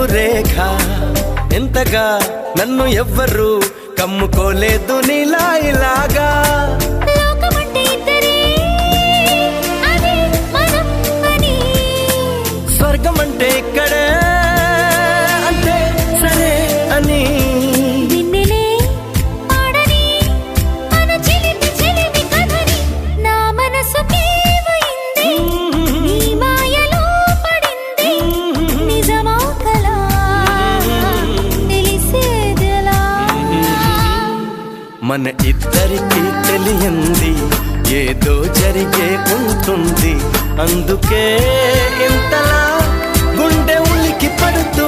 మెరుపు రేఖ ఎంతగా నన్ను ఎవ్వరు కమ్ముకోలేదు నీలా ఇలాగా స్వర్గం అంటే ఇక్కడే అంటే సరే అని మన ఇద్దరికి తెలియంది ఏదో జరిగే ఉంటుంది అందుకే ఇంతలా గుండె ఉలికి పడుతూ